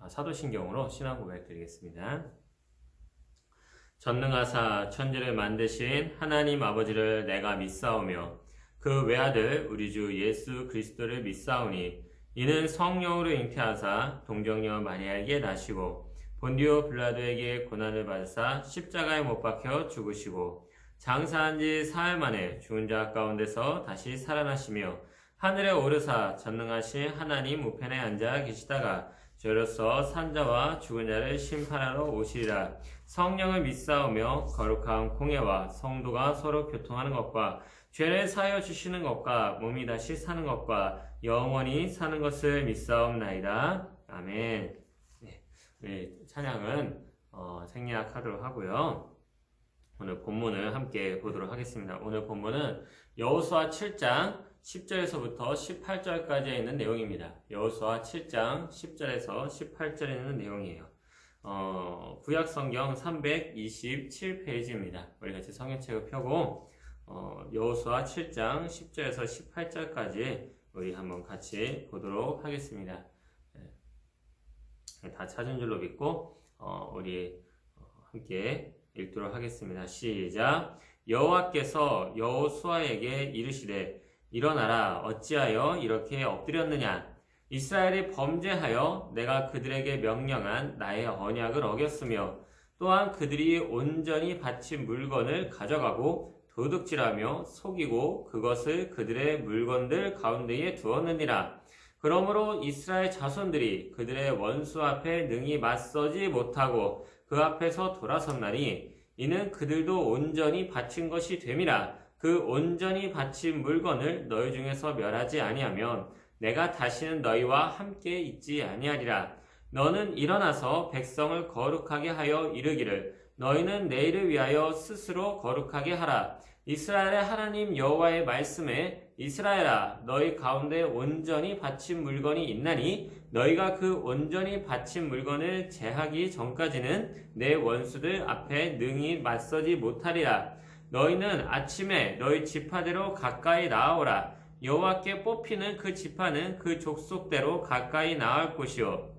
사도신경으로 신앙 고백 드리겠습니다. 전능하사 천지를 만드신 하나님 아버지를 내가 믿사오며 그 외아들 우리 주 예수 그리스도를 믿사오니 이는 성령으로 잉태하사 동정녀 마리아에게 나시고 본디오 빌라도에게 고난을 받으사 십자가에 못 박혀 죽으시고 장사한 지 사흘 만에 죽은 자 가운데서 다시 살아나시며 하늘에 오르사 전능하신 하나님 우편에 앉아 계시다가 저로서 산자와 죽은 자를 심판하러 오시리라. 성령을 믿사오며 거룩한 공예와 성도가 서로 교통하는 것과 죄를 사하여 주시는 것과 몸이 다시 사는 것과 영원히 사는 것을 믿사옵나이다. 아멘. 네, 찬양은 생략하도록 하고요. 오늘 본문을 함께 보도록 하겠습니다. 오늘 본문은 여호수아 7장 10절에서부터 18절까지에 있는 내용입니다. 여호수아 7장 10절에서 18절에 있는 내용이에요. 구약성경 327페이지입니다. 우리 같이 성경책을 펴고 여호수아 7장 10절에서 18절까지 우리 한번 같이 보도록 하겠습니다. 다 찾은 줄로 믿고 우리 함께 읽도록 하겠습니다. 시작. 여호와께서 여호수아에게 이르시되 일어나라. 어찌하여 이렇게 엎드렸느냐? 이스라엘이 범죄하여 내가 그들에게 명령한 나의 언약을 어겼으며 또한 그들이 온전히 바친 물건을 가져가고 도둑질하며 속이고 그것을 그들의 물건들 가운데에 두었느니라. 그러므로 이스라엘 자손들이 그들의 원수 앞에 능히 맞서지 못하고 그 앞에서 돌아섰나니 이는 그들도 온전히 바친 것이 됨이라. 그 온전히 바친 물건을 너희 중에서 멸하지 아니하면 내가 다시는 너희와 함께 있지 아니하리라. 너는 일어나서 백성을 거룩하게 하여 이르기를 너희는 내일을 위하여 스스로 거룩하게 하라. 이스라엘의 하나님 여호와의 말씀에 이스라엘아 너희 가운데 온전히 바친 물건이 있나니 너희가 그 온전히 바친 물건을 제하기 전까지는 내 원수들 앞에 능히 맞서지 못하리라. 너희는 아침에 너희 지파대로 가까이 나아오라. 여호와께 뽑히는 그 지파는 그 족속대로 가까이 나올 것이요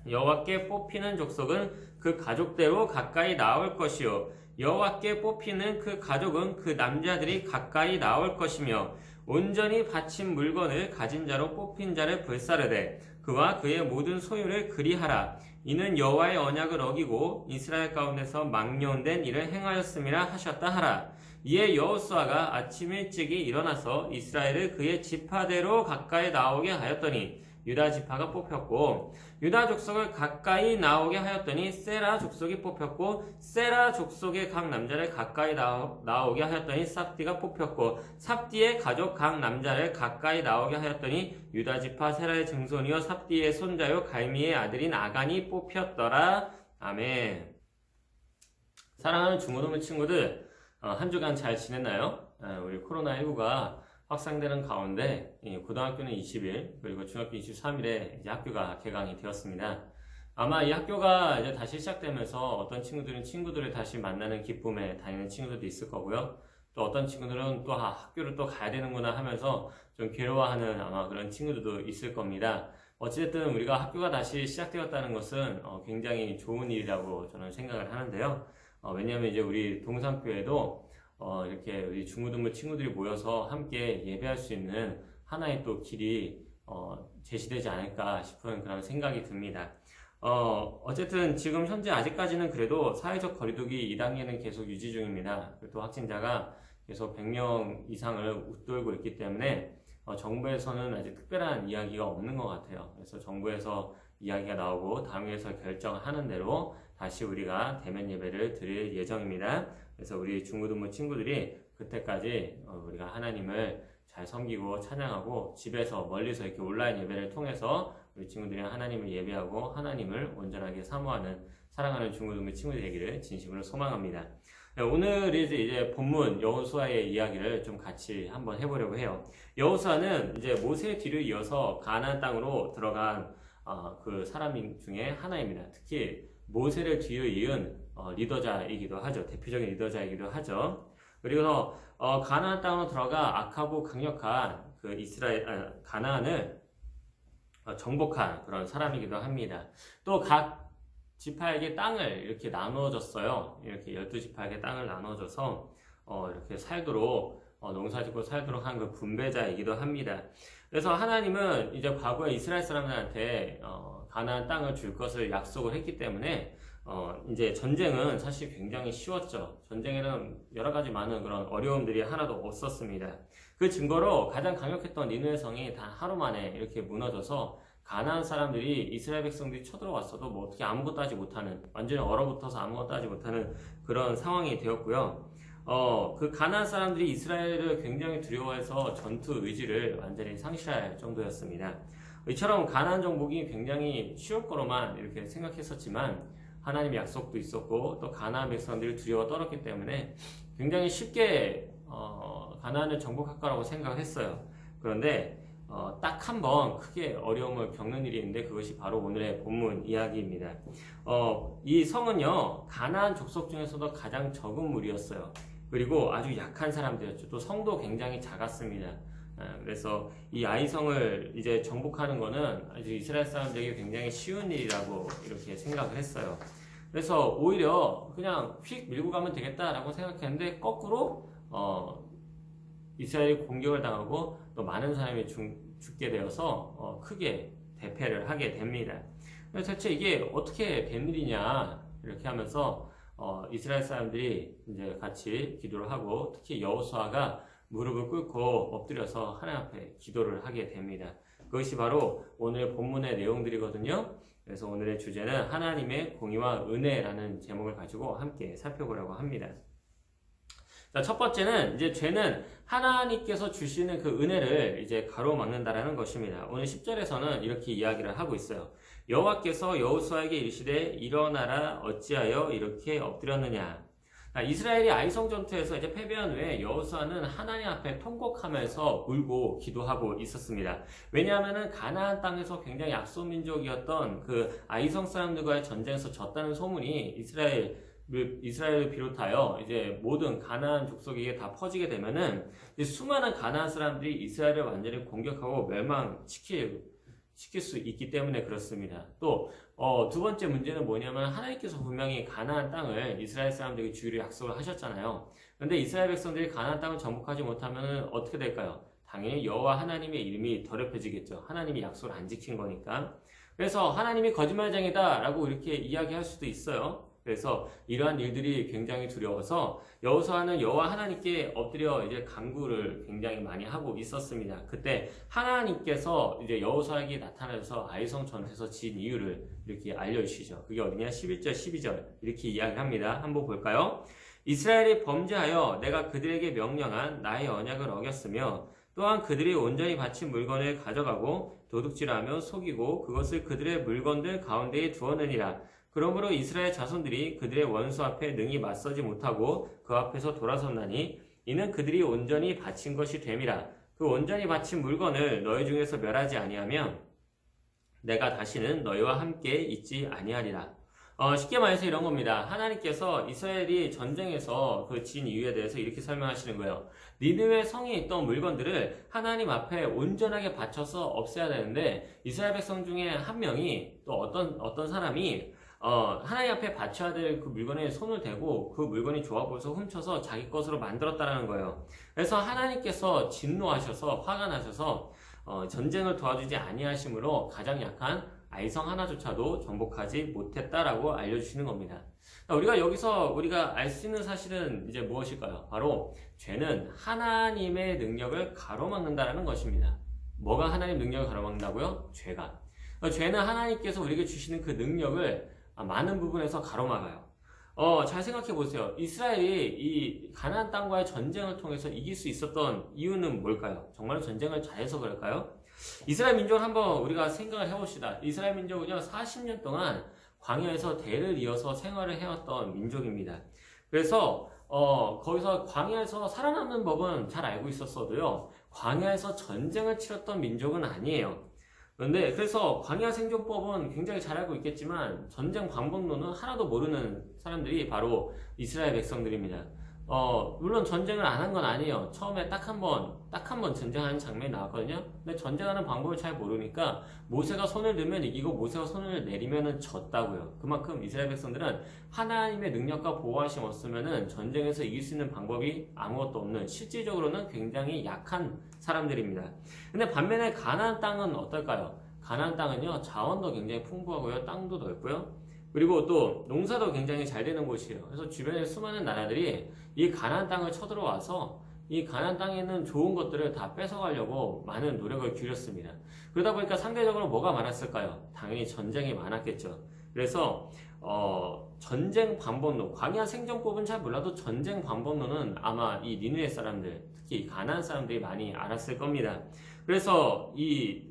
여호와께 뽑히는 족속은 그 가족대로 가까이 나올 것이요 여호와께 뽑히는 그 가족은 그 남자들이 가까이 나올 것이며 온전히 바친 물건을 가진 자로 뽑힌 자를 불사르되 그와 그의 모든 소유를 그리하라. 이는 여호와의 언약을 어기고 이스라엘 가운데서 망령된 일을 행하였음이라 하셨다 하라. 이에 여호수아가 아침 일찍이 일어나서 이스라엘을 그의 지파대로 가까이 나오게 하였더니 유다 지파가 뽑혔고 유다 족속을 가까이 나오게 하였더니 세라 족속이 뽑혔고 세라 족속의 각 남자를 가까이 나오게 하였더니 삽디가 뽑혔고 삽디의 가족 각 남자를 가까이 나오게 하였더니 유다 지파 세라의 증손이요 삽디의 손자요 갈미의 아들인 아간이 뽑혔더라. 아멘. 사랑하는 중고등부 친구들, 한 주간 잘 지냈나요? 우리 코로나19가 확산되는 가운데 고등학교는 20일 그리고 중학교 23일에 이제 학교가 개강이 되었습니다. 아마 이 학교가 이제 다시 시작되면서 어떤 친구들은 친구들을 다시 만나는 기쁨에 다니는 친구들도 있을 거고요. 또 어떤 친구들은 또 학교를 또 가야 되는구나 하면서 좀 괴로워하는 아마 그런 친구들도 있을 겁니다. 어찌됐든 우리가 학교가 다시 시작되었다는 것은 굉장히 좋은 일이라고 저는 생각을 하는데요. 왜냐하면 이제 우리 동산교회도 이렇게 우리 중고등부 친구들이 모여서 함께 예배할 수 있는 하나의 또 길이 제시되지 않을까 싶은 그런 생각이 듭니다. 어쨌든 지금 현재 아직까지는 그래도 사회적 거리두기 2단계는 계속 유지 중입니다. 또 확진자가 계속 100명 이상을 웃돌고 있기 때문에 정부에서는 아직 특별한 이야기가 없는 것 같아요. 그래서 정부에서 이야기가 나오고 당회에서 결정하는 대로 다시 우리가 대면 예배를 드릴 예정입니다. 그래서 우리 중고등부 친구들이 그때까지 우리가 하나님을 잘 섬기고 찬양하고 집에서 멀리서 이렇게 온라인 예배를 통해서 우리 친구들이 하나님을 예배하고 하나님을 온전하게 사모하는 사랑하는 중고등부 친구들 되기를 진심으로 소망합니다. 오늘 이제 본문 여호수아의 이야기를 좀 같이 한번 해보려고 해요. 여호수아는 이제 모세 뒤를 이어서 가나안 땅으로 들어간 그 사람 중에 하나입니다. 특히 모세를 뒤에 이은 리더자이기도 하죠. 대표적인 리더자이기도 하죠. 그리고 가나안 땅으로 들어가 악하고 강력한 그 가나안을 정복한 그런 사람이기도 합니다. 또 각 지파에게 땅을 이렇게 나눠줬어요. 이렇게 12지파에게 땅을 나눠줘서 이렇게 살도록 농사짓고 살도록 한 그 분배자이기도 합니다. 그래서 하나님은 이제 과거에 이스라엘 사람들한테 가나안 땅을 줄 것을 약속을 했기 때문에 이제 전쟁은 사실 굉장히 쉬웠죠. 전쟁에는 여러 가지 많은 그런 어려움들이 하나도 없었습니다. 그 증거로 가장 강력했던 니느웨 성이 단 하루 만에 이렇게 무너져서 가나안 사람들이 이스라엘 백성들이 쳐들어왔어도 뭐 어떻게 아무것도 하지 못하는, 완전히 얼어붙어서 아무것도 하지 못하는 그런 상황이 되었고요. 그 가나안 사람들이 이스라엘을 굉장히 두려워해서 전투 의지를 완전히 상실할 정도였습니다. 이처럼 가나안 정복이 굉장히 쉬울 거로만 이렇게 생각했었지만 하나님의 약속도 있었고 또 가나안 백성들이 두려워 떨었기 때문에 굉장히 쉽게 가나안을 정복할 거라고 생각을 했어요. 그런데 딱 한 번 크게 어려움을 겪는 일이 있는데 그것이 바로 오늘의 본문 이야기입니다. 이 성은요 가나안 족속 중에서도 가장 적은 무리였어요. 그리고 아주 약한 사람들이었죠. 또 성도 굉장히 작았습니다. 그래서 이 아이성을 이제 정복하는 거는 아주 이스라엘 사람들에게 굉장히 쉬운 일이라고 이렇게 생각을 했어요. 그래서 오히려 그냥 휙 밀고 가면 되겠다라고 생각했는데 거꾸로 이스라엘이 공격을 당하고 또 많은 사람이 죽게 되어서 크게 대패를 하게 됩니다. 그래서 대체 이게 어떻게 된 일이냐 이렇게 하면서 이스라엘 사람들이 이제 같이 기도를 하고 특히 여호수아가 무릎을 꿇고 엎드려서 하나님 앞에 기도를 하게 됩니다. 그것이 바로 오늘 본문의 내용들이거든요. 그래서 오늘의 주제는 하나님의 공의와 은혜라는 제목을 가지고 함께 살펴보려고 합니다. 자, 첫 번째는 이제 죄는 하나님께서 주시는 그 은혜를 이제 가로막는다라는 것입니다. 오늘 10절에서는 이렇게 이야기를 하고 있어요. 여호와께서 여호수아에게 이르시되 일어나라 어찌하여 이렇게 엎드렸느냐. 이스라엘이 아이성 전투에서 이제 패배한 후에 여호수아는 하나님 앞에 통곡하면서 울고 기도하고 있었습니다. 왜냐하면은 가나안 땅에서 굉장히 약소 민족이었던 그 아이성 사람들과의 전쟁에서 졌다는 소문이 이스라엘을 비롯하여 이제 모든 가나안 족속에게 다 퍼지게 되면은 수많은 가나안 사람들이 이스라엘을 완전히 공격하고 멸망시킬 수 있기 때문에 그렇습니다. 또 두 번째 문제는 뭐냐면 하나님께서 분명히 가나안 땅을 이스라엘 사람들에게 주기로 약속을 하셨잖아요. 그런데 이스라엘 백성들이 가나안 땅을 정복하지 못하면 어떻게 될까요? 당연히 여호와 하나님의 이름이 더럽혀지겠죠. 하나님이 약속을 안 지킨 거니까. 그래서 하나님이 거짓말쟁이다 라고 이렇게 이야기할 수도 있어요. 그래서 이러한 일들이 굉장히 두려워서 여호수아는 여호와 하나님께 엎드려 이제 간구를 굉장히 많이 하고 있었습니다. 그때 하나님께서 이제 여호수아에게 나타나서 아이성 전투에서 진 이유를 이렇게 알려주시죠. 그게 어디냐? 11절, 12절 이렇게 이야기를 합니다. 한번 볼까요? 이스라엘이 범죄하여 내가 그들에게 명령한 나의 언약을 어겼으며 또한 그들이 온전히 바친 물건을 가져가고 도둑질하며 속이고 그것을 그들의 물건들 가운데에 두었느니라. 그러므로 이스라엘 자손들이 그들의 원수 앞에 능히 맞서지 못하고 그 앞에서 돌아섰나니 이는 그들이 온전히 바친 것이 됨이라. 그 온전히 바친 물건을 너희 중에서 멸하지 아니하면 내가 다시는 너희와 함께 있지 아니하리라. 쉽게 말해서 이런 겁니다. 하나님께서 이스라엘이 전쟁에서 그 진 이유에 대해서 이렇게 설명하시는 거예요. 니느웨 성에 있던 물건들을 하나님 앞에 온전하게 바쳐서 없애야 되는데 이스라엘 백성 중에 한 명이 또 어떤 사람이 하나님 앞에 바쳐야 될 그 물건에 손을 대고 그 물건이 좋아 보여서 훔쳐서 자기 것으로 만들었다라는 거예요. 그래서 하나님께서 진노하셔서 화가 나셔서 전쟁을 도와주지 아니하심으로 가장 약한 아이성 하나조차도 정복하지 못했다라고 알려주시는 겁니다. 우리가 알 수 있는 사실은 이제 무엇일까요? 바로 죄는 하나님의 능력을 가로막는다라는 것입니다. 뭐가 하나님 능력을 가로막는다고요? 죄가. 죄는 하나님께서 우리에게 주시는 그 능력을 많은 부분에서 가로막아요. 잘 생각해 보세요. 이스라엘이 이 가나안 땅과의 전쟁을 통해서 이길 수 있었던 이유는 뭘까요? 정말 전쟁을 잘해서 그럴까요? 이스라엘 민족을 한번 우리가 생각을 해봅시다. 이스라엘 민족은요 40년 동안 광야에서 대를 이어서 생활을 해왔던 민족입니다. 그래서 거기서 광야에서 살아남는 법은 잘 알고 있었어도요 광야에서 전쟁을 치렀던 민족은 아니에요. 그런데 그래서 광야 생존법은 굉장히 잘 알고 있겠지만 전쟁 방법론은 하나도 모르는 사람들이 바로 이스라엘 백성들입니다. 물론 전쟁을 안 한 건 아니에요. 처음에 딱 한 번 전쟁하는 장면이 나왔거든요. 근데 전쟁하는 방법을 잘 모르니까 모세가 손을 들면 이기고 모세가 손을 내리면은 졌다고요. 그만큼 이스라엘 백성들은 하나님의 능력과 보호하심 없으면은 전쟁에서 이길 수 있는 방법이 아무것도 없는 실질적으로는 굉장히 약한 사람들입니다. 근데 반면에 가나안 땅은 어떨까요? 가나안 땅은요, 자원도 굉장히 풍부하고요, 땅도 넓고요. 그리고 또 농사도 굉장히 잘 되는 곳이에요. 그래서 주변에 수많은 나라들이 이 가나안 땅을 쳐들어와서 이 가나안 땅에 있는 좋은 것들을 다 뺏어가려고 많은 노력을 기울였습니다. 그러다 보니까 상대적으로 뭐가 많았을까요? 당연히 전쟁이 많았겠죠. 그래서 전쟁 반복론, 광야 생존법은 잘 몰라도 전쟁 반복론은 아마 이 니느웨 사람들, 특히 가나안 사람들이 많이 알았을 겁니다. 그래서 이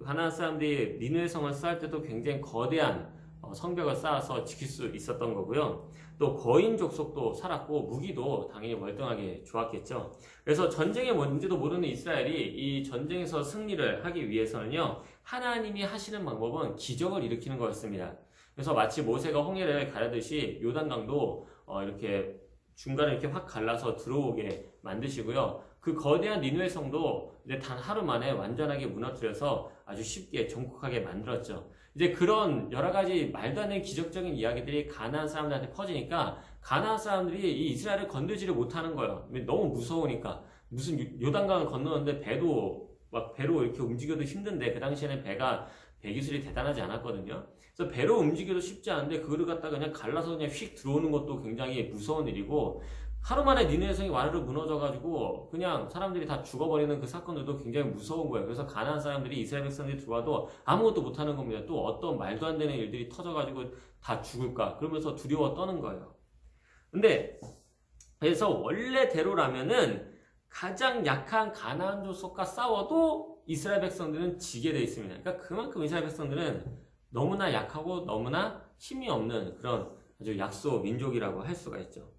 가나안 사람들이 니느웨 성을 쌓을 때도 굉장히 거대한 성벽을 쌓아서 지킬 수 있었던 거고요. 또 거인 족속도 살았고 무기도 당연히 월등하게 좋았겠죠. 그래서 전쟁의 뭔지도 모르는 이스라엘이 이 전쟁에서 승리를 하기 위해서는요, 하나님이 하시는 방법은 기적을 일으키는 거였습니다. 그래서 마치 모세가 홍해를 가르듯이 요단강도 이렇게 중간에 이렇게 확 갈라서 들어오게 만드시고요. 그 거대한 니느웨 성도 이제 단 하루 만에 완전하게 무너뜨려서 아주 쉽게 정복하게 만들었죠. 이제 그런 여러 가지 말도 안 되는 기적적인 이야기들이 가나안 사람들한테 퍼지니까 가나안 사람들이 이 이스라엘을 건들지를 못하는 거예요. 너무 무서우니까. 무슨 요단강을 건너는데 배로 이렇게 움직여도 힘든데, 그 당시에는 배 기술이 대단하지 않았거든요. 그래서 배로 움직여도 쉽지 않은데 그거를 갖다가 그냥 갈라서 그냥 휙 들어오는 것도 굉장히 무서운 일이고, 하루 만에 니느웨 성이 와르르 무너져가지고 그냥 사람들이 다 죽어버리는 그 사건들도 굉장히 무서운 거예요. 그래서 가나안 사람들이 이스라엘 백성들이 들어와도 아무것도 못하는 겁니다. 또 어떤 말도 안 되는 일들이 터져가지고 다 죽을까 그러면서 두려워 떠는 거예요. 근데 그래서 원래대로라면은 가장 약한 가나안 족속과 싸워도 이스라엘 백성들은 지게 돼 있습니다. 그러니까 그만큼 이스라엘 백성들은 너무나 약하고 너무나 힘이 없는 그런 아주 약소 민족이라고 할 수가 있죠.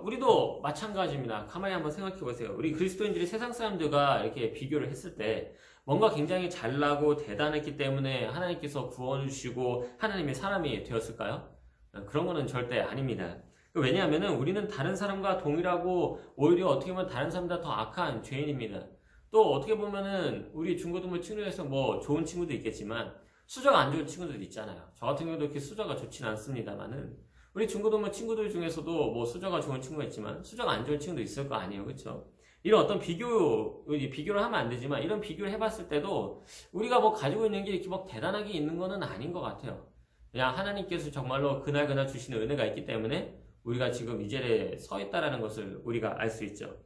우리도 마찬가지입니다. 가만히 한번 생각해 보세요. 우리 그리스도인들이 세상 사람들과 이렇게 비교를 했을 때 뭔가 굉장히 잘나고 대단했기 때문에 하나님께서 구원을 주시고 하나님의 사람이 되었을까요? 그런 거는 절대 아닙니다. 왜냐하면 우리는 다른 사람과 동일하고 오히려 어떻게 보면 다른 사람보다 더 악한 죄인입니다. 또 어떻게 보면은 우리 중고등부 친구에서 뭐 좋은 친구도 있겠지만 수저가 안 좋은 친구들도 있잖아요. 저 같은 경우도 이렇게 수저가 좋지는 않습니다만은 우리 중고등부 친구들 중에서도 뭐 수저가 좋은 친구가 있지만 수저가 안 좋은 친구도 있을 거 아니에요. 그렇죠? 이런 어떤 비교를 하면 안 되지만 이런 비교를 해봤을 때도 우리가 뭐 가지고 있는 게 이렇게 막 대단하게 있는 거는 아닌 것 같아요. 그냥 하나님께서 정말로 그날 주시는 은혜가 있기 때문에 우리가 지금 이 자리에 서 있다라는 것을 우리가 알 수 있죠.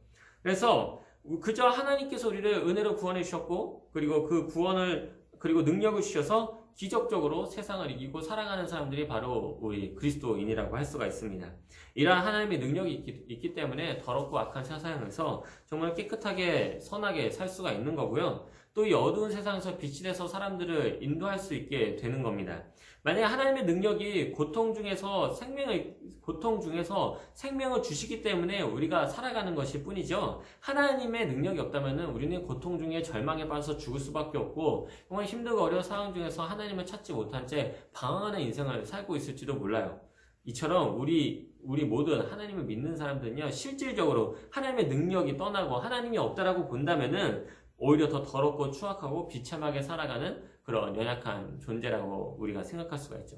그래서 그저 하나님께서 우리를 은혜로 구원해 주셨고, 그리고 그 구원을 그리고 능력을 주셔서 기적적으로 세상을 이기고 살아가는 사람들이 바로 우리 그리스도인이라고 할 수가 있습니다. 이러한 하나님의 능력이 있기 때문에 더럽고 악한 세상에서 정말 깨끗하게 선하게 살 수가 있는 거고요. 또 이 어두운 세상에서 빛이 돼서 사람들을 인도할 수 있게 되는 겁니다. 만약에 하나님의 능력이 고통 중에서 생명을 주시기 때문에 우리가 살아가는 것일 뿐이죠. 하나님의 능력이 없다면 우리는 고통 중에 절망에 빠져서 죽을 수밖에 없고 정말 힘들고 어려운 상황 중에서 하나님을 찾지 못한 채 방황하는 인생을 살고 있을지도 몰라요. 이처럼 우리 모든 하나님을 믿는 사람들은요, 실질적으로 하나님의 능력이 떠나고 하나님이 없다라고 본다면은 오히려 더 더럽고 추악하고 비참하게 살아가는 그런 연약한 존재라고 우리가 생각할 수가 있죠.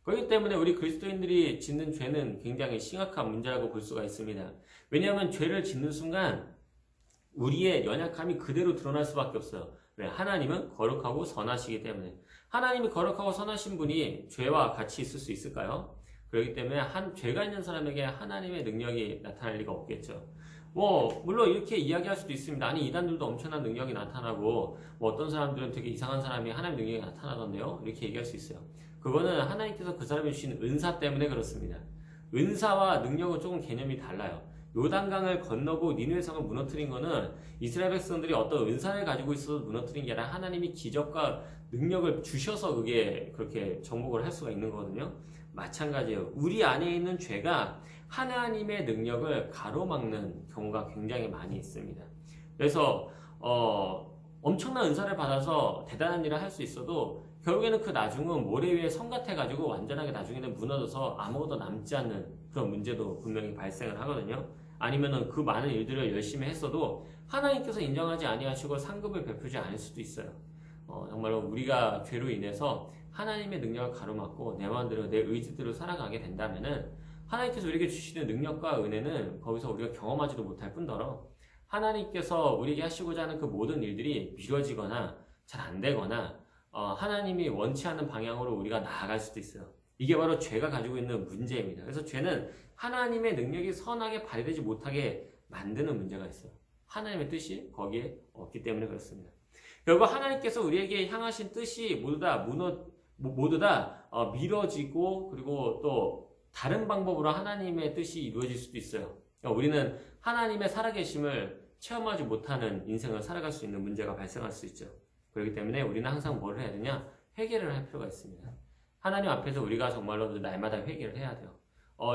그렇기 때문에 우리 그리스도인들이 짓는 죄는 굉장히 심각한 문제라고 볼 수가 있습니다. 왜냐하면 죄를 짓는 순간 우리의 연약함이 그대로 드러날 수밖에 없어요. 왜? 하나님은 거룩하고 선하시기 때문에. 하나님이 거룩하고 선하신 분이 죄와 같이 있을 수 있을까요? 그렇기 때문에 죄가 있는 사람에게 하나님의 능력이 나타날 리가 없겠죠. 물론 이렇게 이야기할 수도 있습니다. 아니, 이단들도 엄청난 능력이 나타나고, 어떤 사람들은 되게 이상한 사람이 하나님 능력이 나타나던데요? 이렇게 얘기할 수 있어요. 그거는 하나님께서 그 사람이 주신 은사 때문에 그렇습니다. 은사와 능력은 조금 개념이 달라요. 요단강을 건너고 니느웨 성을 무너뜨린 거는 이스라엘 백성들이 어떤 은사를 가지고 있어서 무너뜨린 게 아니라 하나님이 기적과 능력을 주셔서 그게 그렇게 정복을 할 수가 있는 거거든요. 마찬가지예요. 우리 안에 있는 죄가 하나님의 능력을 가로막는 경우가 굉장히 많이 있습니다. 그래서 엄청난 은사를 받아서 대단한 일을 할 수 있어도 결국에는 그 나중은 모래 위에 성 같아가지고 완전하게 나중에는 무너져서 아무것도 남지 않는 그런 문제도 분명히 발생을 하거든요. 아니면은 그 많은 일들을 열심히 했어도 하나님께서 인정하지 아니하시고 상급을 베푸지 않을 수도 있어요. 정말로 우리가 죄로 인해서 하나님의 능력을 가로막고 내 마음대로 내 의지대로 살아가게 된다면은 하나님께서 우리에게 주시는 능력과 은혜는 거기서 우리가 경험하지도 못할 뿐더러 하나님께서 우리에게 하시고자 하는 그 모든 일들이 미뤄지거나 잘 안 되거나 하나님이 원치 않는 방향으로 우리가 나아갈 수도 있어요. 이게 바로 죄가 가지고 있는 문제입니다. 그래서 죄는 하나님의 능력이 선하게 발휘되지 못하게 만드는 문제가 있어요. 하나님의 뜻이 거기에 없기 때문에 그렇습니다. 결국 하나님께서 우리에게 향하신 뜻이 모두 다 미뤄지고 그리고 또 다른 방법으로 하나님의 뜻이 이루어질 수도 있어요. 그러니까 우리는 하나님의 살아계심을 체험하지 못하는 인생을 살아갈 수 있는 문제가 발생할 수 있죠. 그렇기 때문에 우리는 항상 뭘 해야 되냐? 회개를 할 필요가 있습니다. 하나님 앞에서 우리가 정말로 날마다 회개를 해야 돼요.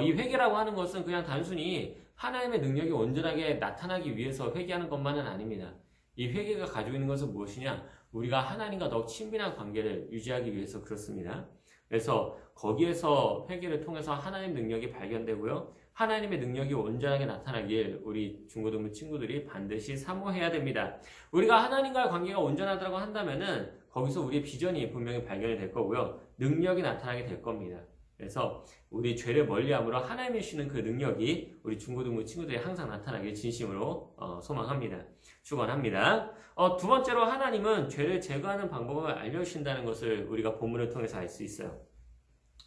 이 회개라고 하는 것은 그냥 단순히 하나님의 능력이 온전하게 나타나기 위해서 회개하는 것만은 아닙니다. 이 회개가 가지고 있는 것은 무엇이냐? 우리가 하나님과 더욱 친밀한 관계를 유지하기 위해서 그렇습니다. 그래서 거기에서 회개를 통해서 하나님 능력이 발견되고요. 하나님의 능력이 온전하게 나타나길 우리 중고등부 친구들이 반드시 사모해야 됩니다. 우리가 하나님과의 관계가 온전하다고 한다면은 거기서 우리의 비전이 분명히 발견이 될 거고요. 능력이 나타나게 될 겁니다. 그래서 우리 죄를 멀리함으로 하나님이 주시는 그 능력이 우리 중고등부 친구들이 항상 나타나길 진심으로 소망합니다. 축원합니다. 두 번째로 하나님은 죄를 제거하는 방법을 알려주신다는 것을 우리가 본문을 통해서 알 수 있어요.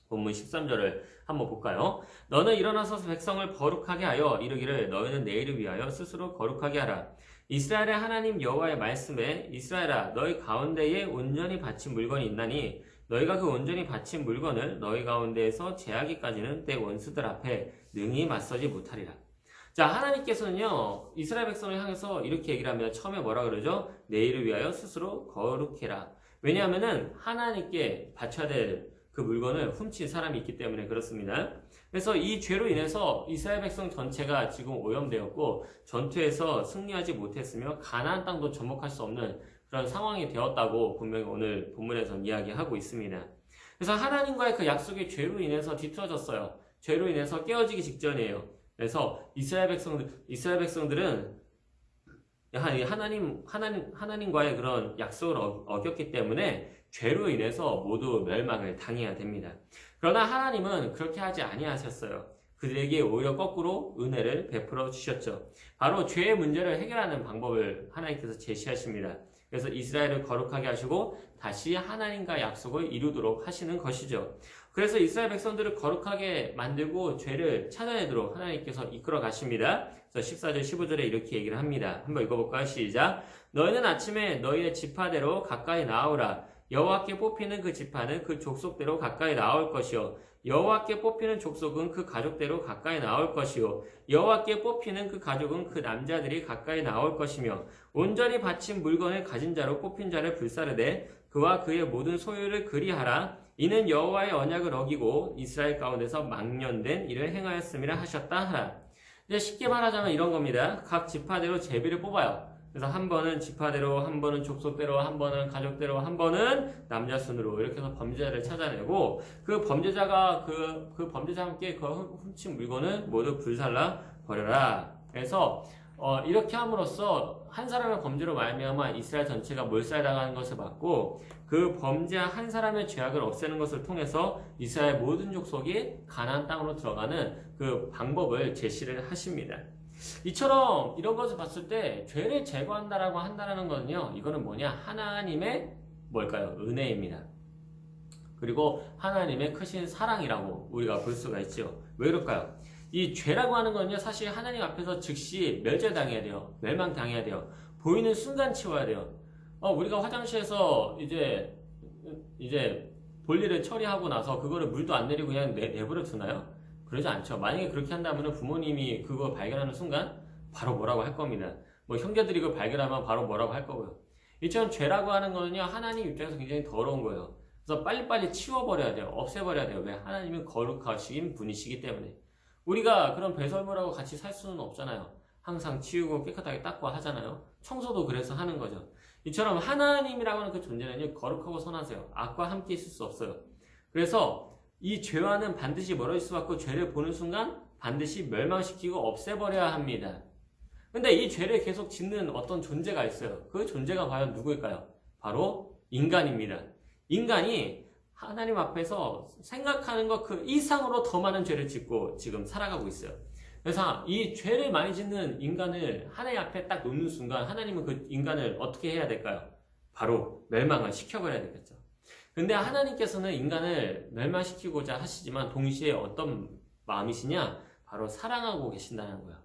본문 13절을 한번 볼까요? 너는 일어나서 백성을 거룩하게 하여 이르기를 너희는 내일을 위하여 스스로 거룩하게 하라. 이스라엘의 하나님 여호와의 말씀에 이스라엘아 너희 가운데에 온전히 바친 물건이 있나니 너희가 그 온전히 바친 물건을 너희 가운데에서 제하기까지는 내 원수들 앞에 능히 맞서지 못하리라. 자, 하나님께서는요 이스라엘 백성을 향해서 이렇게 얘기를 합니다. 처음에 뭐라 그러죠? 내일을 위하여 스스로 거룩해라. 왜냐하면은 하나님께 바쳐야 될 그 물건을 훔친 사람이 있기 때문에 그렇습니다. 그래서 이 죄로 인해서 이스라엘 백성 전체가 지금 오염되었고 전투에서 승리하지 못했으며 가나안 땅도 접목할 수 없는 그런 상황이 되었다고 분명히 오늘 본문에서 이야기하고 있습니다. 그래서 하나님과의 그 약속이 죄로 인해서 뒤틀어졌어요. 죄로 인해서 깨어지기 직전이에요. 그래서 이스라엘 백성들은 하나님과의 그런 약속을 어겼기 때문에 죄로 인해서 모두 멸망을 당해야 됩니다. 그러나 하나님은 그렇게 하지 아니하셨어요. 그들에게 오히려 거꾸로 은혜를 베풀어 주셨죠. 바로 죄의 문제를 해결하는 방법을 하나님께서 제시하십니다. 그래서 이스라엘을 거룩하게 하시고 다시 하나님과 약속을 이루도록 하시는 것이죠. 그래서 이스라엘 백성들을 거룩하게 만들고 죄를 찾아내도록 하나님께서 이끌어 가십니다. 그래서 14절 15절에 이렇게 얘기를 합니다. 한번 읽어볼까요? 시작. 너희는 아침에 너희의 지파대로 가까이 나아오라. 여호와께 뽑히는 그 지파는 그 족속대로 가까이 나올 것이요 여호와께 뽑히는 족속은 그 가족대로 가까이 나올 것이요 여호와께 뽑히는 그 가족은 그 남자들이 가까이 나올 것이며 온전히 바친 물건을 가진 자로 뽑힌 자를 불사르되 그와 그의 모든 소유를 그리하라. 이는 여호와의 언약을 어기고 이스라엘 가운데서 망년된 일을 행하였음이라 하셨다 하라. 이제 쉽게 말하자면 이런 겁니다. 각 지파대로 제비를 뽑아요. 그래서 한 번은 지파대로, 한 번은 족속대로, 한 번은 가족대로, 한 번은 남자 순으로 이렇게 해서 범죄자를 찾아내고 그 범죄자가 그 범죄자와 함께 그 훔친 물건을 모두 불살라 버려라. 그래서 이렇게 함으로써 한 사람의 범죄로 말미암아 이스라엘 전체가 몰살당하는 것을 막고 그 범죄한 한 사람의 죄악을 없애는 것을 통해서 이스라엘 모든 족속이 가나안 땅으로 들어가는 그 방법을 제시를 하십니다. 이처럼 이런 것을 봤을 때 죄를 제거한다라고 한다는 거는요, 이거는 뭐냐? 하나님의 뭘까요? 은혜입니다. 그리고 하나님의 크신 사랑이라고 우리가 볼 수가 있죠. 왜 그럴까요? 이 죄라고 하는 거는요, 사실 하나님 앞에서 즉시 멸절당해야 돼요. 멸망당해야 돼요. 보이는 순간 치워야 돼요. 우리가 화장실에서 이제 볼일을 처리하고 나서 그거를 물도 안 내리고 그냥 내버려 두나요? 그러지 않죠. 만약에 그렇게 한다면 부모님이 그거 발견하는 순간 바로 뭐라고 할 겁니다. 뭐 형제들이 그걸 발견하면 바로 뭐라고 할 거고요. 이처럼 죄라고 하는 거는요, 하나님 입장에서 굉장히 더러운 거예요. 그래서 빨리빨리 치워버려야 돼요. 없애버려야 돼요. 왜? 하나님은 거룩하신 분이시기 때문에. 우리가 그런 배설물하고 같이 살 수는 없잖아요. 항상 치우고 깨끗하게 닦고 하잖아요. 청소도 그래서 하는 거죠. 이처럼 하나님이라고 하는 그 존재는요, 거룩하고 선하세요. 악과 함께 있을 수 없어요. 그래서 이 죄와는 반드시 멀어질 수밖에 없고 죄를 보는 순간 반드시 멸망시키고 없애버려야 합니다. 근데 이 죄를 계속 짓는 어떤 존재가 있어요. 그 존재가 과연 누구일까요? 바로 인간입니다. 인간이 하나님 앞에서 생각하는 것 그 이상으로 더 많은 죄를 짓고 지금 살아가고 있어요. 그래서 이 죄를 많이 짓는 인간을 하나님 앞에 딱 놓는 순간 하나님은 그 인간을 어떻게 해야 될까요? 바로 멸망을 시켜버려야 되겠죠. 근데 하나님께서는 인간을 멸망시키고자 하시지만 동시에 어떤 마음이시냐? 바로 사랑하고 계신다는 거예요.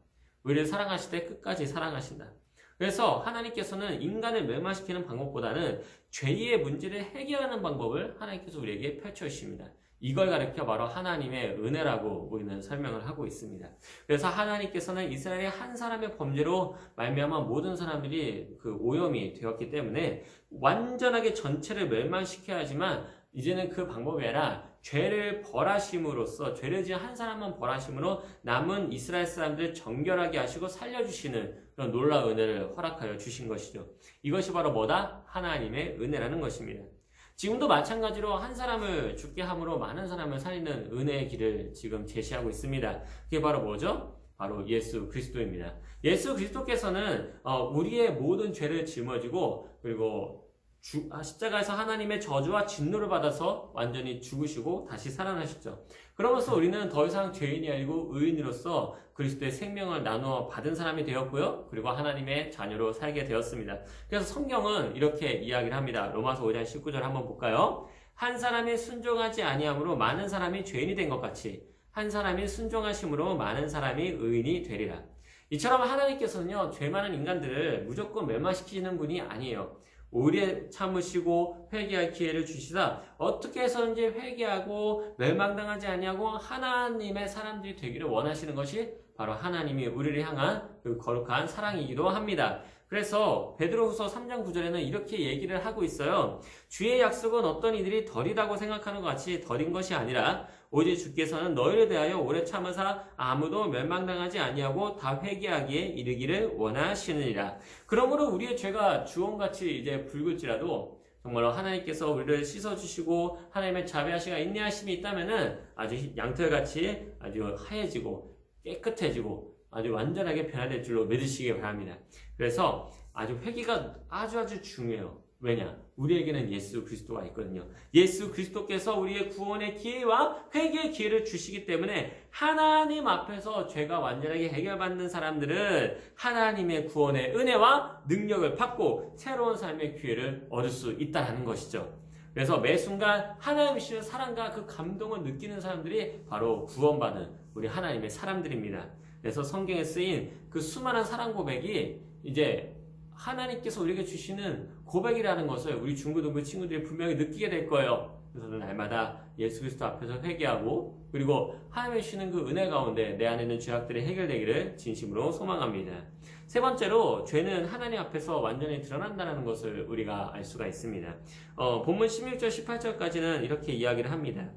우리를 사랑하실 때 끝까지 사랑하신다. 그래서 하나님께서는 인간을 멸망시키는 방법보다는 죄의 문제를 해결하는 방법을 하나님께서 우리에게 펼쳐주십니다. 이걸 가리켜 바로 하나님의 은혜라고 우리는 설명을 하고 있습니다. 그래서 하나님께서는 이스라엘의 한 사람의 범죄로 말미암아 모든 사람들이 그 오염이 되었기 때문에 완전하게 전체를 멸망시켜야 하지만 이제는 그 방법이 아니라 죄를 벌하심으로써 죄를 지은 한 사람만 벌하심으로 남은 이스라엘 사람들을 정결하게 하시고 살려주시는 그런 놀라운 은혜를 허락하여 주신 것이죠. 이것이 바로 뭐다? 하나님의 은혜라는 것입니다. 지금도 마찬가지로 한 사람을 죽게 함으로 많은 사람을 살리는 은혜의 길을 지금 제시하고 있습니다. 그게 바로 뭐죠? 바로 예수 그리스도입니다. 예수 그리스도께서는 우리의 모든 죄를 짊어지고 그리고 십자가에서 하나님의 저주와 진노를 받아서 완전히 죽으시고 다시 살아나셨죠. 그러면서 우리는 더 이상 죄인이 아니고 의인으로서 그리스도의 생명을 나누어 받은 사람이 되었고요. 그리고 하나님의 자녀로 살게 되었습니다. 그래서 성경은 이렇게 이야기를 합니다. 로마서 5장 19절 한번 볼까요? 한 사람이 순종하지 아니함으로 많은 사람이 죄인이 된 것 같이 한 사람이 순종하심으로 많은 사람이 의인이 되리라. 이처럼 하나님께서는요, 죄 많은 인간들을 무조건 멸망시키는 분이 아니에요. 오래 참으시고 회개할 기회를 주시다 어떻게 해서든지 회개하고 멸망당하지 아니하고 하나님의 사람들이 되기를 원하시는 것이 바로 하나님이 우리를 향한 그 거룩한 사랑이기도 합니다. 그래서 베드로후서 3장 9절에는 이렇게 얘기를 하고 있어요. 주의 약속은 어떤 이들이 덜이라고 생각하는 것 같이 덜인 것이 아니라 오직 주께서는 너희를 대하여 오래 참으사 아무도 멸망당하지 아니하고 다 회개하기에 이르기를 원하시느니라. 그러므로 우리의 죄가 주홍같이 이제 붉을지라도 정말로 하나님께서 우리를 씻어주시고 하나님의 자비하시가 인내하심이 있다면은 아주 양털같이 아주 하얘지고 깨끗해지고 아주 완전하게 변화될 줄로 믿으시기 바랍니다. 그래서 아주 회개가 아주 중요해요. 왜냐? 우리에게는 예수 그리스도가 있거든요. 예수 그리스도께서 우리의 구원의 기회와 회개의 기회를 주시기 때문에 하나님 앞에서 죄가 완전하게 해결받는 사람들은 하나님의 구원의 은혜와 능력을 받고 새로운 삶의 기회를 얻을 수 있다는 것이죠. 그래서 매 순간 하나님이 주시는 사랑과 그 감동을 느끼는 사람들이 바로 구원받은 우리 하나님의 사람들입니다. 그래서 성경에 쓰인 그 수많은 사랑 고백이 이제 하나님께서 우리에게 주시는 고백이라는 것을 우리 중고등부 친구들이 분명히 느끼게 될 거예요. 그래서 날마다 예수 그리스도 앞에서 회개하고 그리고 하나님이 주시는 그 은혜 가운데 내 안에 있는 죄악들이 해결되기를 진심으로 소망합니다. 세 번째로 죄는 하나님 앞에서 완전히 드러난다는 것을 우리가 알 수가 있습니다. 본문 16절 18절까지는 이렇게 이야기를 합니다.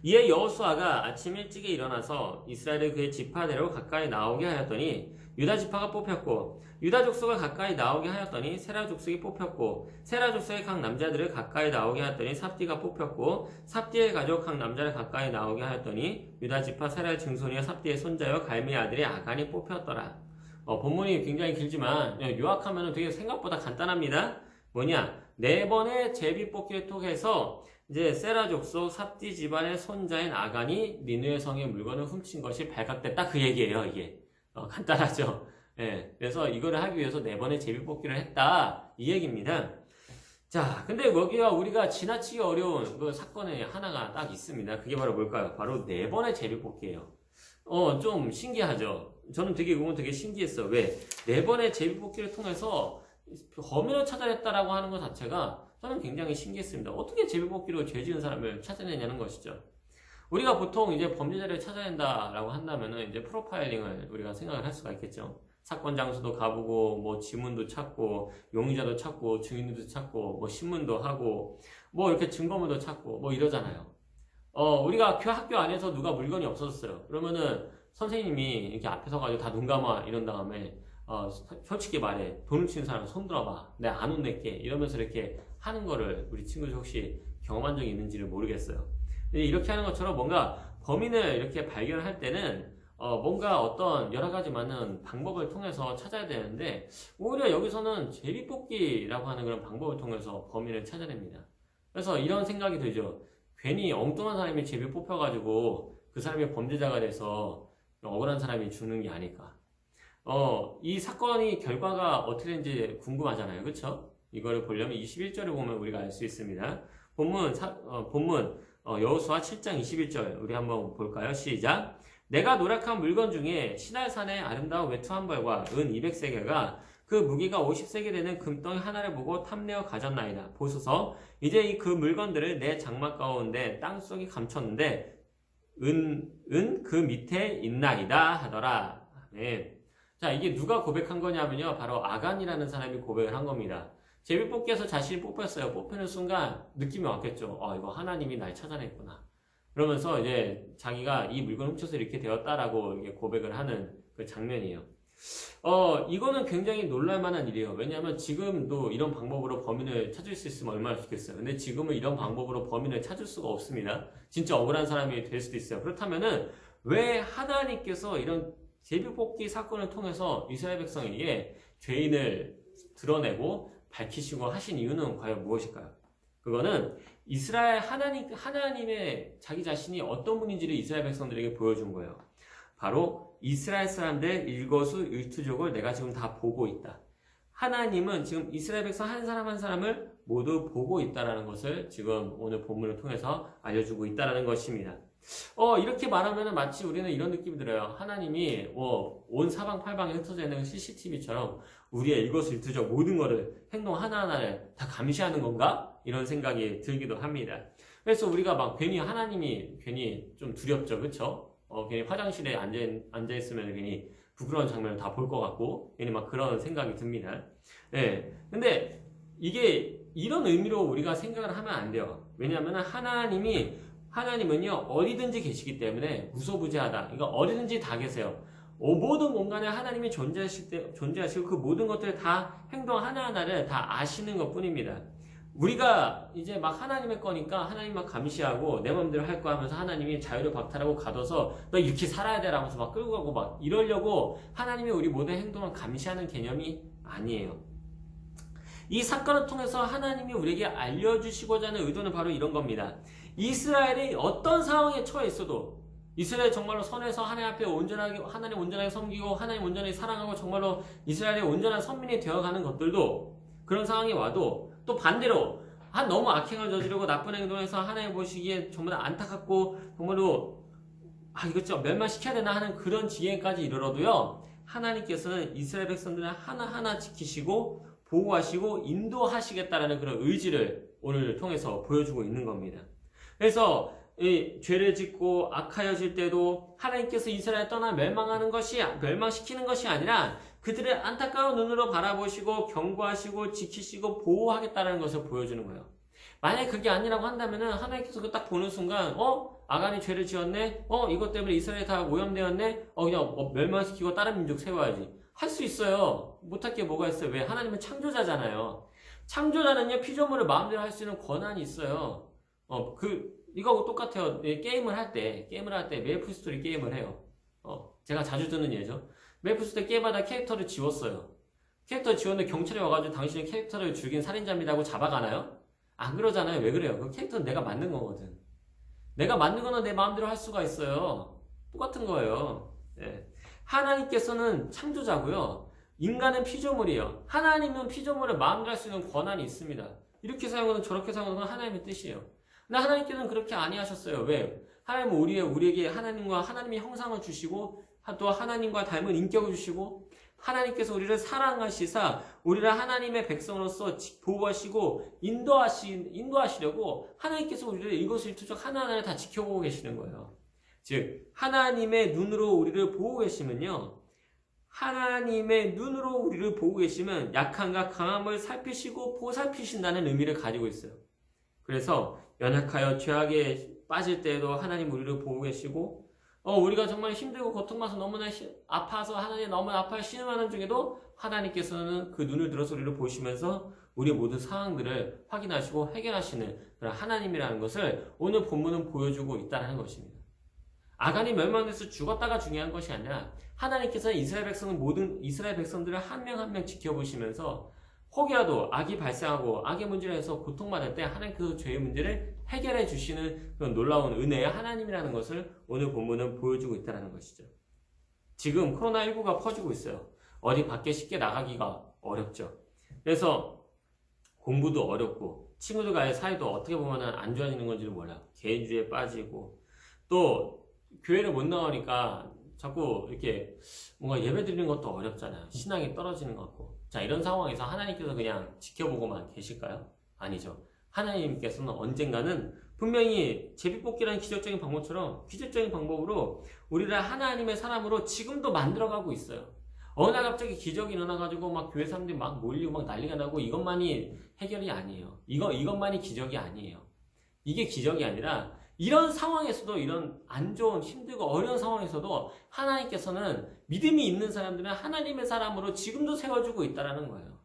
이에 여호수아가 아침 일찍이 일어나서 이스라엘을 그의 지파대로 가까이 나오게 하였더니 유다 지파가 뽑혔고 유다 족속을 가까이 나오게 하였더니 세라 족속이 뽑혔고 세라 족속의 각 남자들을 가까이 나오게 하였더니 삽디가 뽑혔고 삽디의 가족 각 남자를 가까이 나오게 하였더니 유다 지파 세라의 증손이여 삽디의 손자여 갈미의 아들이 아간이 뽑혔더라. 본문이 굉장히 길지만 요약하면 되게 생각보다 간단합니다. 뭐냐? 4번의 제비 뽑기를 통해서 이제 세라 족속 삽디 집안의 손자인 아간이 니느웨 성의 물건을 훔친 것이 발각됐다 그 얘기예요. 이게 간단하죠. 예, 그래서 이거를 하기 위해서 4번의 제비 뽑기를 했다 이 얘기입니다. 자, 근데 여기가 우리가 지나치기 어려운 그 사건의 하나가 딱 있습니다. 그게 바로 뭘까요? 바로 4번의 제비 뽑기예요. 좀 신기하죠. 저는 이건 되게 신기했어요. 왜? 4번의 제비 뽑기를 통해서 범인을 찾아냈다라고 하는 것 자체가 저는 굉장히 신기했습니다. 어떻게 제비뽑기로 죄 지은 사람을 찾아내냐는 것이죠. 우리가 보통 이제 범죄자를 찾아낸다라고 한다면은 이제 프로파일링을 우리가 생각을 할 수가 있겠죠. 사건 장소도 가보고, 뭐 지문도 찾고, 용의자도 찾고, 증인도 찾고, 뭐 신문도 하고, 뭐 이렇게 증거물도 찾고, 뭐 이러잖아요. 우리가 학교 안에서 누가 물건이 없어졌어요. 그러면은 선생님이 이렇게 앞에 서가지고 다 눈 감아 이런 다음에 솔직히 말해. 돈을 치는 사람 손 들어봐. 내가 안 혼낼게. 이러면서 이렇게 하는 거를 우리 친구들 혹시 경험한 적이 있는지를 모르겠어요. 근데 이렇게 하는 것처럼 뭔가 범인을 이렇게 발견할 때는 뭔가 어떤 여러 가지 많은 방법을 통해서 찾아야 되는데 오히려 여기서는 제비뽑기라고 하는 그런 방법을 통해서 범인을 찾아냅니다. 그래서 이런 생각이 들죠. 괜히 엉뚱한 사람이 제비 뽑혀가지고 그 사람이 범죄자가 돼서 억울한 사람이 죽는 게 아닐까. 이 사건이 결과가 어떻게 되는지 궁금하잖아요. 그쵸? 이거를 보려면 21절을 보면 우리가 알 수 있습니다. 본문 여호수아 7장 21절 우리 한번 볼까요? 시작. 내가 노력한 물건 중에 시날산의 아름다운 외투 한 벌과 은 200세겔과 그 무게가 50세겔 되는 금덩이 하나를 보고 탐내어 가졌나이다. 보소서 이제 그 물건들을 내 장막 가운데 땅속에 감췄는데 은 그 밑에 있나이다 하더라. 아멘. 자, 이게 누가 고백한 거냐면요. 바로 아간이라는 사람이 고백을 한 겁니다. 제비뽑기에서 자신이 뽑혔어요. 뽑히는 순간 느낌이 왔겠죠. 이거 하나님이 날 찾아냈구나. 그러면서 이제 자기가 이 물건을 훔쳐서 이렇게 되었다라고 이렇게 고백을 하는 그 장면이에요. 이거는 굉장히 놀랄만한 일이에요. 왜냐하면 지금도 이런 방법으로 범인을 찾을 수 있으면 얼마나 좋겠어요. 근데 지금은 이런 방법으로 범인을 찾을 수가 없습니다. 진짜 억울한 사람이 될 수도 있어요. 그렇다면은 왜 하나님께서 이런 제비뽑기 사건을 통해서 이스라엘 백성에게 죄인을 드러내고 밝히시고 하신 이유는 과연 무엇일까요? 그거는 이스라엘 하나님의 자기 자신이 어떤 분인지를 이스라엘 백성들에게 보여준 거예요. 바로 이스라엘 사람들 일거수일투족을 내가 지금 다 보고 있다. 하나님은 지금 이스라엘 백성 한 사람 한 사람을 모두 보고 있다는 것을 지금 오늘 본문을 통해서 알려주고 있다는 것입니다. 이렇게 말하면 마치 우리는 이런 느낌이 들어요. 하나님이 온 사방팔방에 흩어져 있는 CCTV처럼 우리의 일거수일투족 모든 거를 행동 하나하나를 다 감시하는 건가? 이런 생각이 들기도 합니다. 그래서 우리가 막 괜히 하나님이 괜히 좀 두렵죠. 그쵸? 괜히 화장실에 앉아있으면 괜히 부끄러운 장면을 다 볼 것 같고 괜히 막 그런 생각이 듭니다. 네. 근데 이게 이런 의미로 우리가 생각을 하면 안 돼요. 왜냐하면 하나님은요 어디든지 계시기 때문에 무소부재하다. 그러니까 어디든지 다 계세요. 모든 공간에 하나님이 존재하시고 그 모든 것들을 다 행동 하나하나를 다 아시는 것 뿐입니다. 우리가 이제 막 하나님의 거니까 하나님만 감시하고 내 마음대로 할 거 하면서 하나님이 자유를 박탈하고 가둬서 너 이렇게 살아야 돼 라면서 막 끌고 가고 막 이러려고 하나님이 우리 모든 행동을 감시하는 개념이 아니에요. 이 사건을 통해서 하나님이 우리에게 알려주시고자 하는 의도는 바로 이런 겁니다. 이스라엘이 어떤 상황에 처해 있어도 이스라엘 정말로 선에서 하나님 앞에 하나님 온전하게 섬기고 하나님 온전히 사랑하고 정말로 이스라엘의 온전한 선민이 되어가는 것들도 그런 상황이 와도 또 반대로 너무 악행을 저지르고 나쁜 행동해서 하나님 보시기에 정말 안타깝고 정말로 이것 좀 멸망시켜야 되나 하는 그런 지경까지 이르러도요. 하나님께서는 이스라엘 백성들을 하나하나 지키시고 보호하시고 인도하시겠다라는 그런 의지를 오늘 통해서 보여주고 있는 겁니다. 그래서 죄를 짓고 악하여질 때도 하나님께서 이스라엘 떠나 멸망시키는 것이 아니라 그들의 안타까운 눈으로 바라보시고 경고하시고 지키시고 보호하겠다는 것을 보여주는 거예요. 만약에 그게 아니라고 한다면은 하나님께서 그 딱 보는 순간 아간이 죄를 지었네? 이것 때문에 이스라엘이 다 오염되었네? 그냥 멸망시키고 다른 민족 세워야지. 할 수 있어요. 못할 게 뭐가 있어요? 왜? 하나님은 창조자잖아요. 창조자는요 피조물을 마음대로 할 수 있는 권한이 있어요. 이거하고 똑같아요. 게임을 할 때 메이플 스토리 게임을 해요. 제가 자주 듣는 예죠. 메이플 스토리 게임하다 캐릭터를 지웠어요. 캐릭터 지웠는데 경찰이 와가지고 당신의 캐릭터를 죽인 살인자입니다 하고 잡아가나요? 안 그러잖아요. 왜 그래요? 그 캐릭터는 내가 만든 거거든. 내가 만든 거는 내 마음대로 할 수가 있어요. 똑같은 거예요. 네. 하나님께서는 창조자고요. 인간은 피조물이에요. 하나님은 피조물을 마음대로 할 수 있는 권한이 있습니다. 이렇게 사용하는 저렇게 사용하는 건 하나님의 뜻이에요. 근데 하나님께서는 그렇게 아니하셨어요. 왜? 하나님은 우리에게 하나님의 형상을 주시고 또 하나님과 닮은 인격을 주시고 하나님께서 우리를 사랑하시사 우리를 하나님의 백성으로서 보호하시고 인도하시려고 하나님께서 우리를 일거수일투족 하나하나를 다 지켜보고 계시는 거예요. 즉 하나님의 눈으로 우리를 보고 계시면요. 하나님의 눈으로 우리를 보고 계시면 약함과 강함을 살피시고 보살피신다는 의미를 가지고 있어요. 그래서 연약하여 죄악에 빠질 때에도 하나님 우리를 보고 계시고 우리가 정말 힘들고 고통받아서 너무나 아파서 하나님 너무 아파서 신음하는 중에도 하나님께서는 그 눈을 들어서 우리를 보시면서 우리의 모든 상황들을 확인하시고 해결하시는 그런 하나님이라는 것을 오늘 본문은 보여주고 있다는 것입니다. 아간이 멸망돼서 죽었다가 중요한 것이 아니라 하나님께서 모든 이스라엘 백성들을 한 명 한 명 지켜보시면서 혹이라도 악이 발생하고 악의 문제로 해서 고통받을 때 하나님께서 죄의 문제를 해결해 주시는 그런 놀라운 은혜의 하나님이라는 것을 오늘 본문은 보여주고 있다는 것이죠. 지금 코로나19가 퍼지고 있어요. 어디 밖에 쉽게 나가기가 어렵죠. 그래서 공부도 어렵고 친구들과의 사이도 어떻게 보면 안 좋아지는 건지를 몰라요. 개인주의에 빠지고 또 교회를 못 나오니까 자꾸 이렇게 뭔가 예배 드리는 것도 어렵잖아요. 신앙이 떨어지는 것 같고. 자, 이런 상황에서 하나님께서 그냥 지켜보고만 계실까요? 아니죠. 하나님께서는 언젠가는 분명히 제비뽑기라는 기적적인 방법으로 우리를 하나님의 사람으로 지금도 만들어가고 있어요. 어느 날 갑자기 기적이 일어나가지고 막 교회 사람들이 막 몰리고 막 난리가 나고 이것만이 해결이 아니에요. 이것만이 기적이 아니에요. 이게 기적이 아니라 이런 상황에서도 이런 안 좋은 힘들고 어려운 상황에서도 하나님께서는 믿음이 있는 사람들은 하나님의 사람으로 지금도 세워주고 있다는 거예요.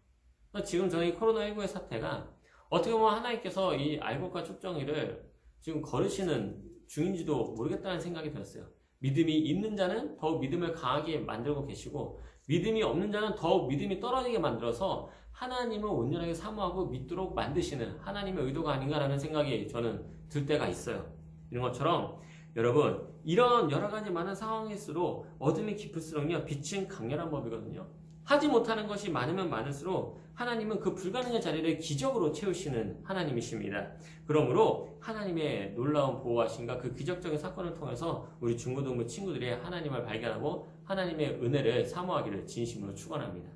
지금 저희 코로나19의 사태가 어떻게 보면 하나님께서 이 알곡과 쭉정이를 지금 거르시는 중인지도 모르겠다는 생각이 들었어요. 믿음이 있는 자는 더욱 믿음을 강하게 만들고 계시고 믿음이 없는 자는 더욱 믿음이 떨어지게 만들어서 하나님을 온전하게 사모하고 믿도록 만드시는 하나님의 의도가 아닌가라는 생각이 저는 들 때가 있어요. 이런 것처럼 여러분 이런 여러 가지 많은 상황일수록 어둠이 깊을수록요 빛은 강렬한 법이거든요. 하지 못하는 것이 많으면 많을수록 하나님은 그 불가능한 자리를 기적으로 채우시는 하나님이십니다. 그러므로 하나님의 놀라운 보호하심과 그 기적적인 사건을 통해서 우리 중고등부 친구들이 하나님을 발견하고 하나님의 은혜를 사모하기를 진심으로 축원합니다.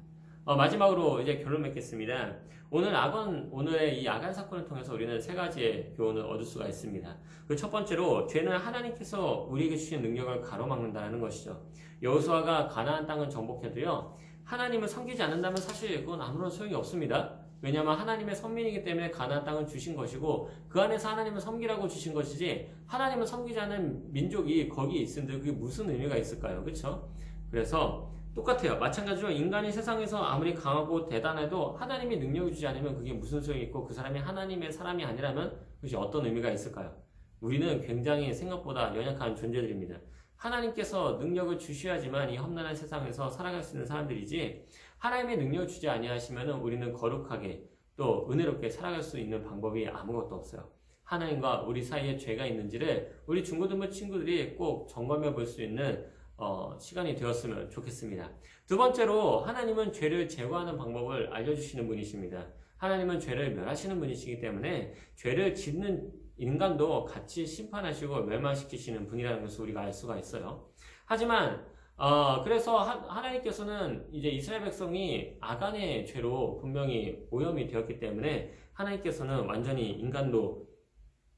마지막으로 이제 결론 맺겠습니다. 오늘의 이 아간 사건을 통해서 우리는 세 가지의 교훈을 얻을 수가 있습니다. 그 첫 번째로 죄는 하나님께서 우리에게 주신 능력을 가로막는다는 것이죠. 여호수아가 가나안 땅을 정복해도요 하나님을 섬기지 않는다면 사실 그건 아무런 소용이 없습니다. 왜냐하면 하나님의 선민이기 때문에 가나안 땅을 주신 것이고 그 안에서 하나님을 섬기라고 주신 것이지 하나님을 섬기지 않은 민족이 거기에 있는데 그게 무슨 의미가 있을까요? 그렇죠? 그래서 똑같아요. 마찬가지로 인간이 세상에서 아무리 강하고 대단해도 하나님이 능력을 주지 않으면 그게 무슨 소용이 있고 그 사람이 하나님의 사람이 아니라면 그것이 어떤 의미가 있을까요? 우리는 굉장히 생각보다 연약한 존재들입니다. 하나님께서 능력을 주셔야지만 이 험난한 세상에서 살아갈 수 있는 사람들이지 하나님의 능력을 주지 아니하시면 우리는 거룩하게 또 은혜롭게 살아갈 수 있는 방법이 아무것도 없어요. 하나님과 우리 사이에 죄가 있는지를 우리 중고등부 친구들이 꼭 점검해 볼 수 있는 시간이 되었으면 좋겠습니다. 두 번째로 하나님은 죄를 제거하는 방법을 알려주시는 분이십니다. 하나님은 죄를 멸하시는 분이시기 때문에 죄를 짓는 인간도 같이 심판하시고 멸망시키시는 분이라는 것을 우리가 알 수가 있어요. 하지만 그래서 하나님께서는 이제 이스라엘 백성이 아간의 죄로 분명히 오염이 되었기 때문에 하나님께서는 완전히 인간도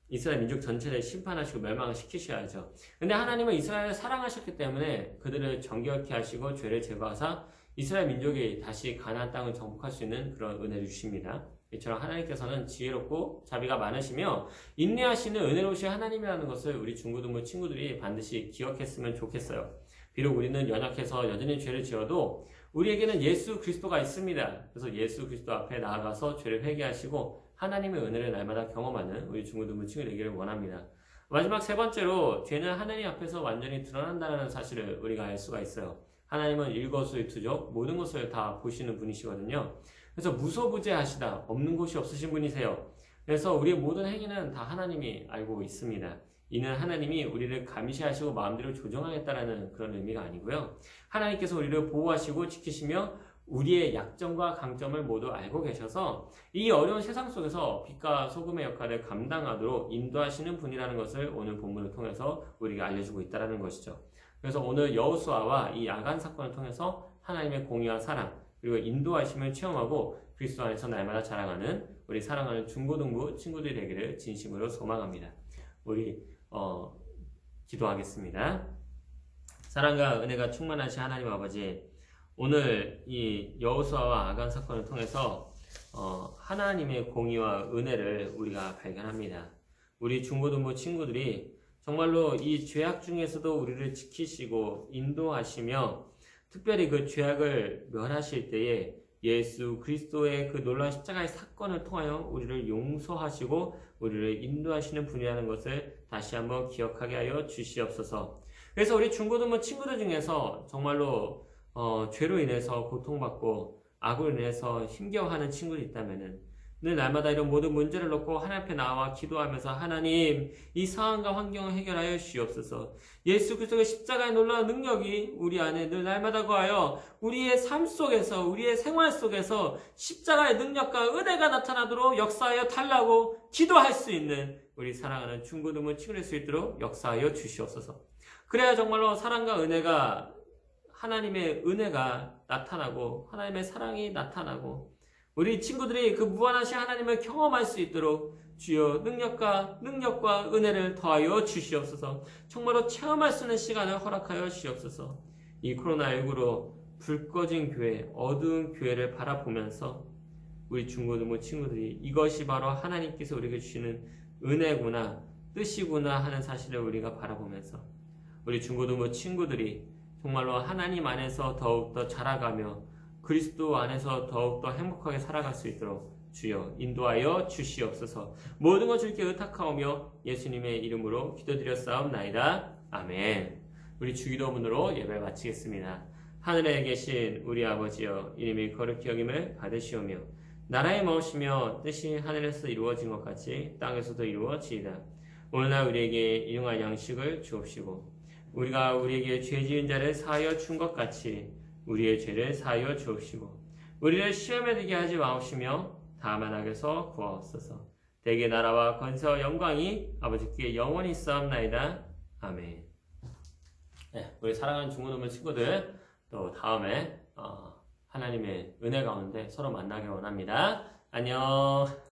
이스라엘 민족 전체를 심판하시고 멸망을 시키셔야죠. 근데 하나님은 이스라엘을 사랑하셨기 때문에 그들을 정결케 하시고 죄를 제거하사 이스라엘 민족이 다시 가나안 땅을 정복할 수 있는 그런 은혜를 주십니다. 이처럼 하나님께서는 지혜롭고 자비가 많으시며 인내하시는 은혜로우신 하나님이라는 것을 우리 중고등부 친구들이 반드시 기억했으면 좋겠어요. 비록 우리는 연약해서 여전히 죄를 지어도 우리에게는 예수 그리스도가 있습니다. 그래서 예수 그리스도 앞에 나아가서 죄를 회개하시고 하나님의 은혜를 날마다 경험하는 우리 중고등부 친구들 되기를 원합니다. 마지막 세 번째로 죄는 하나님 앞에서 완전히 드러난다는 사실을 우리가 알 수가 있어요. 하나님은 일거수일투족 모든 것을 다 보시는 분이시거든요. 그래서 무소부재하시다 없는 곳이 없으신 분이세요. 그래서 우리의 모든 행위는 다 하나님이 알고 있습니다. 이는 하나님이 우리를 감시하시고 마음대로 조정하겠다라는 그런 의미가 아니고요. 하나님께서 우리를 보호하시고 지키시며 우리의 약점과 강점을 모두 알고 계셔서 이 어려운 세상 속에서 빛과 소금의 역할을 감당하도록 인도하시는 분이라는 것을 오늘 본문을 통해서 우리가 알려주고 있다는 것이죠. 그래서 오늘 여호수아와 이 아간 사건을 통해서 하나님의 공의와 사랑 그리고 인도하심을 체험하고 그리스도 안에서 날마다 자랑하는 우리 사랑하는 중고등부 친구들이 되기를 진심으로 소망합니다. 우리 기도하겠습니다. 사랑과 은혜가 충만하신 하나님 아버지, 오늘 이 여호수아와 아간 사건을 통해서 하나님의 공의와 은혜를 우리가 발견합니다. 우리 중고등부 친구들이 정말로 이 죄악 중에서도 우리를 지키시고 인도하시며 특별히 그 죄악을 멸하실 때에 예수 그리스도의 그 놀라운 십자가의 사건을 통하여 우리를 용서하시고 우리를 인도하시는 분이라는 것을 다시 한번 기억하게 하여 주시옵소서. 그래서 우리 중고등부 친구들 중에서 정말로 죄로 인해서 고통받고 악으로 인해서 힘겨워하는 친구들이 있다면은 늘 날마다 이런 모든 문제를 놓고 하나님 앞에 나와 기도하면서 하나님 이 상황과 환경을 해결하여 주시옵소서. 예수 그리스도의 십자가의 놀라운 능력이 우리 안에 늘 날마다 거하여 우리의 삶 속에서 우리의 생활 속에서 십자가의 능력과 은혜가 나타나도록 역사하여 달라고 기도할 수 있는 우리 사랑하는 중고등부 친구들 수 있도록 역사하여 주시옵소서. 그래야 정말로 사랑과 은혜가 하나님의 은혜가 나타나고 하나님의 사랑이 나타나고 우리 친구들이 그 무한하신 하나님을 경험할 수 있도록 주여 능력과 은혜를 더하여 주시옵소서. 정말로 체험할 수 있는 시간을 허락하여 주시옵소서. 이 코로나19로 불 꺼진 교회, 어두운 교회를 바라보면서 우리 중고등부 친구들이 이것이 바로 하나님께서 우리에게 주시는 은혜구나, 뜻이구나 하는 사실을 우리가 바라보면서 우리 중고등부 친구들이 정말로 하나님 안에서 더욱더 자라가며 그리스도 안에서 더욱더 행복하게 살아갈 수 있도록 주여 인도하여 주시옵소서. 모든 것 주께 의탁하오며 예수님의 이름으로 기도드렸사옵나이다. 아멘. 우리 주기도문으로 예배 마치겠습니다. 하늘에 계신 우리 아버지여 이름이 거룩히 여김을 받으시오며 나라의 마으시며 뜻이 하늘에서 이루어진 것 같이 땅에서도 이루어지이다. 오늘날 우리에게 일용할 양식을 주옵시고 우리가 우리에게 죄 지은 자를 사하여 준 것 같이 우리의 죄를 사하여 주옵시고 우리를 시험에 들게 하지 마옵시며 다만 악에서 구하옵소서. 대개 나라와 권세와 영광이 아버지께 영원히 있사옵나이다. 아멘. 네, 우리 사랑하는 중고등부 친구들 또 다음에 하나님의 은혜 가운데 서로 만나길 원합니다. 안녕.